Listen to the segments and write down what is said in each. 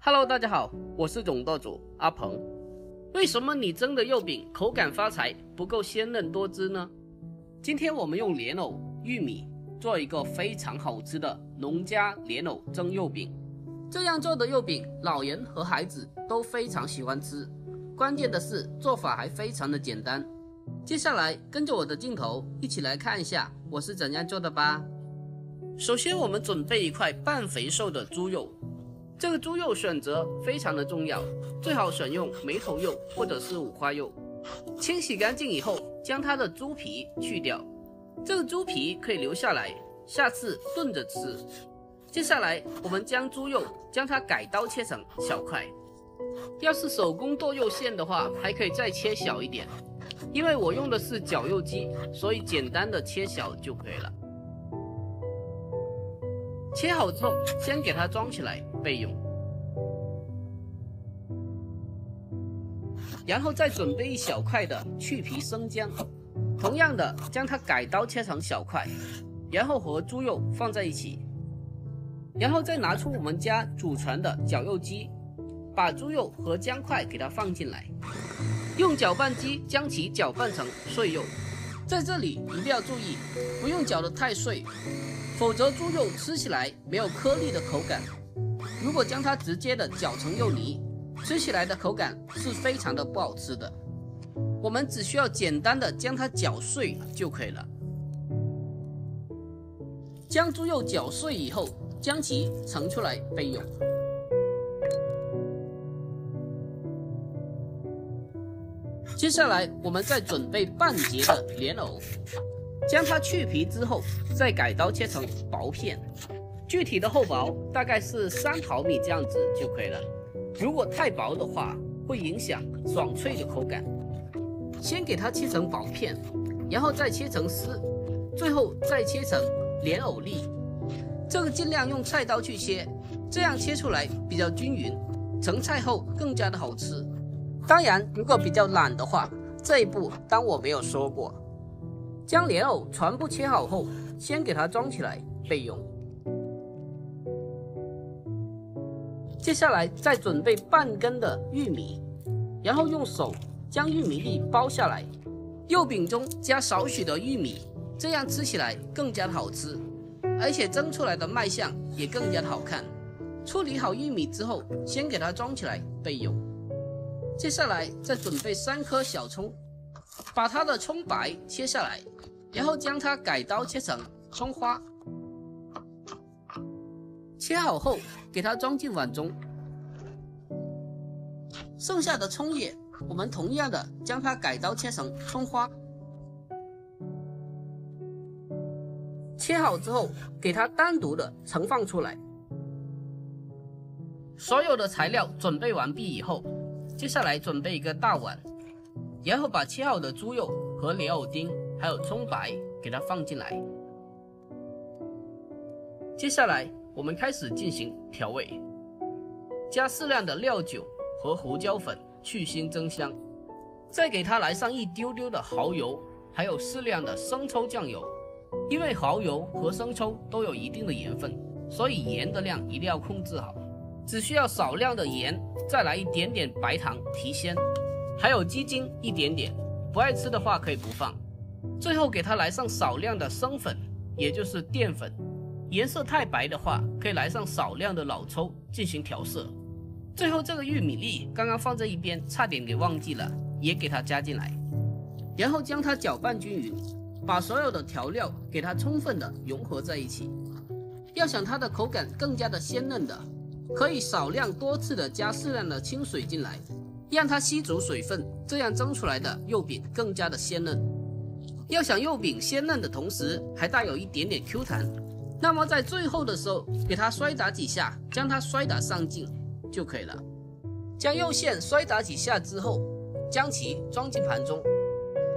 Hello， 大家好，我是总舵主阿鹏。为什么你蒸的肉饼口感发财不够鲜嫩多汁呢？今天我们用莲藕、玉米做一个非常好吃的农家莲藕蒸肉饼。这样做的肉饼，老人和孩子都非常喜欢吃。关键的是做法还非常的简单。接下来跟着我的镜头一起来看一下我是怎样做的吧。首先我们准备一块半肥瘦的猪肉。这个猪肉选择非常的重要，最好选用梅头肉或者是五花肉。清洗干净以后，将它的猪皮去掉，这个猪皮可以留下来，下次炖着吃。接下来我们将猪肉将它改刀切成小块，要是手工剁肉馅的话，还可以再切小一点。因为我用的是绞肉机，所以简单的切小就可以了。切好之后，先给它装起来备用，然后再准备一小块的去皮生姜，同样的将它改刀切成小块，然后和猪肉放在一起，然后再拿出我们家祖传的绞肉机，把猪肉和姜块给它放进来，用搅拌机将其搅拌成碎肉。在这里一定要注意，不用搅得太碎，否则猪肉吃起来没有颗粒的口感。如果将它直接的搅成肉泥，吃起来的口感是非常的不好吃的。我们只需要简单的将它搅碎就可以了。将猪肉搅碎以后，将其盛出来备用。接下来我们再准备半截的莲藕，将它去皮之后，再改刀切成薄片，具体的厚薄大概是3毫米这样子就可以了。如果太薄的话，会影响爽脆的口感。先给它切成薄片，然后再切成丝，最后再切成莲藕粒。这个尽量用菜刀去切，这样切出来比较均匀，盛菜后更加的好吃。当然，如果比较懒的话，这一步当我没有说过。将莲藕全部切好后，先给它装起来备用。接下来再准备半根的玉米，然后用手将玉米粒包下来，肉饼中加少许的玉米，这样吃起来更加的好吃，而且蒸出来的卖相也更加的好看。处理好玉米之后，先给它装起来备用。接下来再准备3颗小葱，把它的葱白切下来，然后将它改刀切成葱花。切好后给它装进碗中，剩下的葱叶我们同样的将它改刀切成葱花。切好之后给它单独的盛放出来。所有的材料准备完毕以后，接下来准备一个大碗，然后把切好的猪肉和莲藕丁还有葱白给它放进来。接下来我们开始进行调味，加适量的料酒和胡椒粉去腥增香，再给它来上一丢丢的蚝油，还有适量的生抽酱油。因为蚝油和生抽都有一定的盐分，所以盐的量一定要控制好，只需要少量的盐，再来一点点白糖提鲜，还有鸡精一点点，不爱吃的话可以不放。最后给它来上少量的生粉，也就是淀粉。颜色太白的话，可以来上少量的老抽进行调色。最后这个玉米粒刚刚放在一边，差点给忘记了，也给它加进来，然后将它搅拌均匀，把所有的调料给它充分的融合在一起。要想它的口感更加的鲜嫩的，可以少量多次的加适量的清水进来，让它吸足水分，这样蒸出来的肉饼更加的鲜嫩。要想肉饼鲜嫩的同时还带有一点点 Q 弹，那么在最后的时候给它摔打几下，将它摔打上劲就可以了。将肉馅摔打几下之后，将其装进盘中，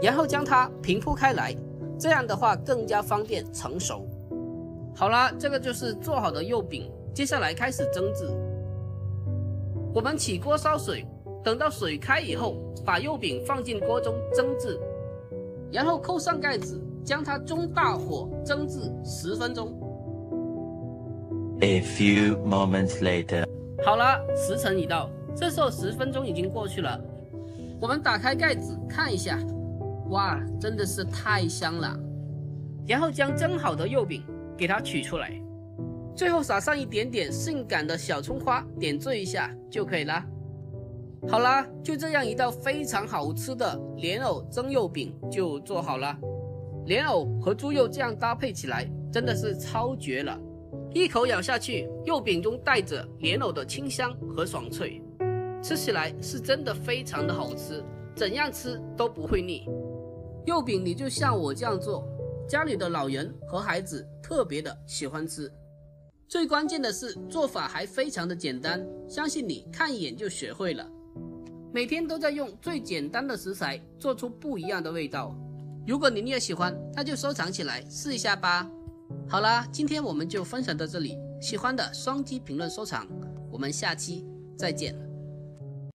然后将它平铺开来，这样的话更加方便成熟。好啦，这个就是做好的肉饼。接下来开始蒸制。我们起锅烧水，等到水开以后，把肉饼放进锅中蒸制，然后扣上盖子，将它中大火蒸制10分钟。A few moments later. 好了，时辰已到，这时候10分钟已经过去了。我们打开盖子看一下，哇，真的是太香了。然后将蒸好的肉饼给它取出来，最后撒上一点点性感的小葱花，点缀一下就可以了。好啦，就这样一道非常好吃的莲藕蒸肉饼就做好了。莲藕和猪肉这样搭配起来真的是超绝了，一口咬下去，肉饼中带着莲藕的清香和爽脆，吃起来是真的非常的好吃，怎样吃都不会腻。肉饼你就像我这样做，家里的老人和孩子特别的喜欢吃。最关键的是做法还非常的简单，相信你看一眼就学会了。每天都在用最简单的食材做出不一样的味道，如果你也喜欢，那就收藏起来试一下吧。好啦，今天我们就分享到这里，喜欢的双击评论收藏，我们下期再见。